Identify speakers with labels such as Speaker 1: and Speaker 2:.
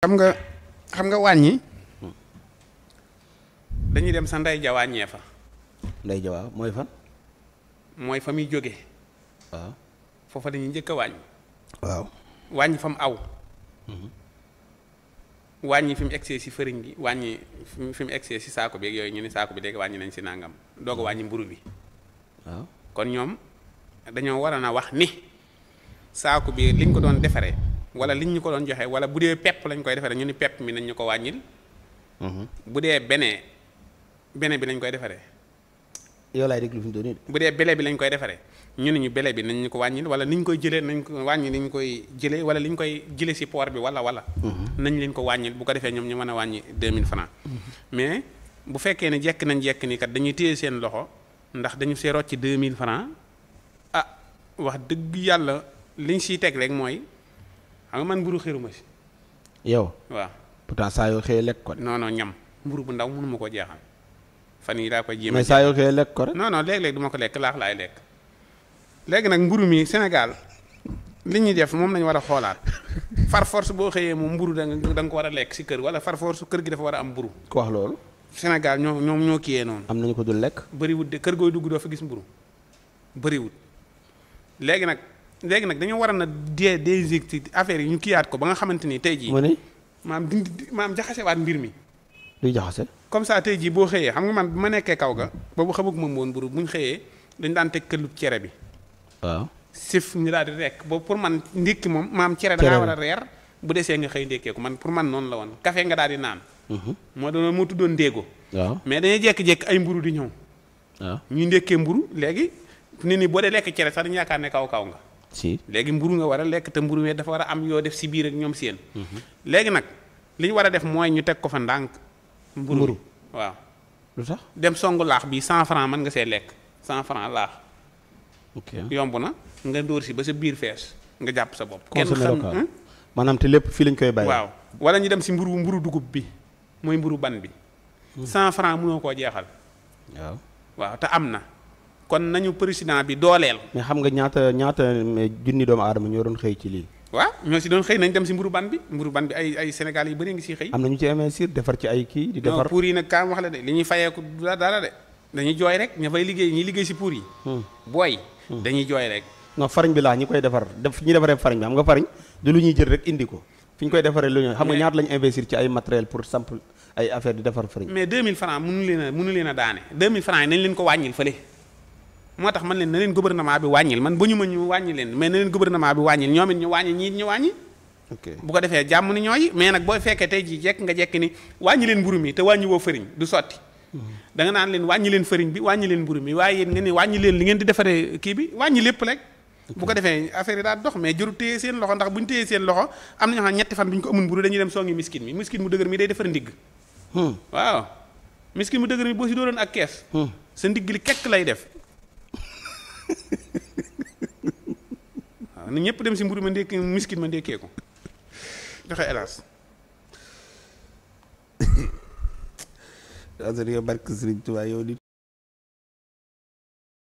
Speaker 1: xam nga wàññi dañuy dem sa ndey ja wàññee fa.
Speaker 2: ndey ja waaw mooy fan.
Speaker 1: mooy fa muy jóge
Speaker 2: waaw
Speaker 1: foofa dañuy njëkk a wàññi.
Speaker 2: waaw
Speaker 1: wàññi fa mu aw. wàññi fi mu egsee si fëriñ gi wàññi fi mu egsee si saako bi ak yooyu ñu ne saako bi léegi wàññi nañ si nangam doog a wàññi mburu bi.
Speaker 2: waaw
Speaker 1: kon ñoom dañoo waroon a wax ni saako bi liñ ko doon defaree wala liñ ñu ko doon joxe wala bu dee pepp lañ koy defaree ñu ni pepp mi nañ ñu ko wàññil. bu dee bene bi lañ koy defaree.
Speaker 2: yow laay déglu fi mu doon nii.
Speaker 1: bu dee bele bi lañ koy defaree ñu ne ñu bele bi nañ ñu ko wàññil wala niñ koy jëlee nañ ko wàññi niñ koy jëlee wala liñ koy jëlee si port bi wala. nañ leen ko wàññil bu ko defee ñoom ñu mën a wàññi 2000 francs mais bu fekkee ne jekk nañ jekk ni kat dañuy téye seen loxo ndax dañu see rocc 2000 francs ah wax dëgg yàlla liñ siy teg rek mooy xam nga man mburu xëruma si.
Speaker 2: yow
Speaker 1: waaw
Speaker 2: pourtant saa yoo xëyee lekk ko.
Speaker 1: non ñam mburu bu ndaw mënuma koo jeexal fan yii daa koy jéem
Speaker 2: mais saa yoo xëyee lekk ko rek.
Speaker 1: non léeg-léeg du ma ko lekk laax laay lekk. léegi nag mburu mi Sénégal li ñuy def moom lañu war a xoolaat far force boo xëyee moom mburu da nga ko war a lekk si kër wala far force kër gi dafa war a am mburu.
Speaker 2: ku wax loolu.
Speaker 1: Sénégal ñoo kiyee noonu.
Speaker 2: am nañu ko dul lekk.
Speaker 1: bëriwut de kër gooy dugg doo fa gis mburu bëriwut. léegi nag dañoo war a na désinjecté affaire yi ñu kiyaat ko ba nga xamante ni tey jii.
Speaker 2: mu ne.
Speaker 1: maam jaxasewaat mbir mi.
Speaker 2: luy jaxase.
Speaker 1: comme ça tey jii boo xëyee xam nga man bu ma nekkee kaw ga boobu xamag ma woon mburu bu ñu xëyee dañ daan teg këllub cere bi. waaw sif ñu daal di rekk boobu pour man ndékki moom maam cere dangaa war a reer bu desee nga xëy ndékkeeku man pour man noonu la woon café nga daal di naan. moo tuddoon ndéego. waaw mais dañuy jékki-jékki ay mburu di ñëw. waaw ñuy ndékkee mburu léegi nit ñi boo dee lekk cere sax dañu yaakaar ne kaw nga. si léegi mburu nga war a lekk te mburu mi dafa war a am yoo def si biir ak ñoom seen. léegi nag li ñu war a def mooy ñu teg ko fa ndànk. mburu waaw.
Speaker 2: lu tax
Speaker 1: dem songu laax bi 100 francs mën nga see lekk 100 francs laax. ok yomb na nga dóor si ba sa biir fees nga jàpp sa bopp. kenn xam
Speaker 2: maanaam te lépp fii lañ koy bàyyi.
Speaker 1: waaw wala ñu dem si mburu dugub bi mooy mburu ban bi. 100 francs mënoo koo jeexal. waaw te am na. kon nañu président bi dooleel.
Speaker 2: mais xam nga ñaata junni doomu aadama ñoo doon xëy ci lii.
Speaker 1: waaw ñoo si doon xëy nañ dem si mburu ban bi ay Sénégal yu bëri ngi siy xëy.
Speaker 2: am na ñu ci investir defar ci ay kii. di defar
Speaker 1: pour yi nag kaam wax la de li ñuy fayeeku dara de dañuy jooy rek ña fay liggéey ñi liggéey si pour yi. booy dañuy jooy rek.
Speaker 2: non farine bi laa ñi koy defar ñi defaree farine bi xam nga farine du lu ñuy jël rek indi ko fi ñu koy defaree lu ñu xam nga ñaata lañu investir ci ay matériel pour samp ay affaire di defar farine. mais
Speaker 1: 2000 francs mënu leen a daane 2000 francs yi nañ leen ko wàññil fële moo tax man leen na leen gouvernement bi wàññil man ba ñu ma ñu wàññi leen mais na leen gouvernement bi wàññil ñoom it ñu wàññi ñii ñu wàññi. ok bu ko defee jàmm ni ñooy mais nag boo fekkee tey jii jekk nga jekk ni wàññi leen mburu mi te wàññi woo fëriñ du sotti. da nga naan leen wàññi leen fëriñ bi wàññi leen mburu mi waaye yéen nga ne wàññi leen li ngeen di defaree kii bi wàññi lépp rek. bu ko defee affaire yi daal dox mais jëru téye seen loxo ndax bu ñu téye seen loxo am na ñoo xam ñetti fan bu ñu ko amul mburu dañuy dem songi miskin mu dëgër mi day defar ndigg waaw miskin mu dëgër mi boo si dooroon ak kees sa ndigg li kekk lay def waaw na ñëpp dem si mburu ma ndékkee miskin ma ndékkee ko joxe hélas
Speaker 2: barke Sëriñ Tuubaa yow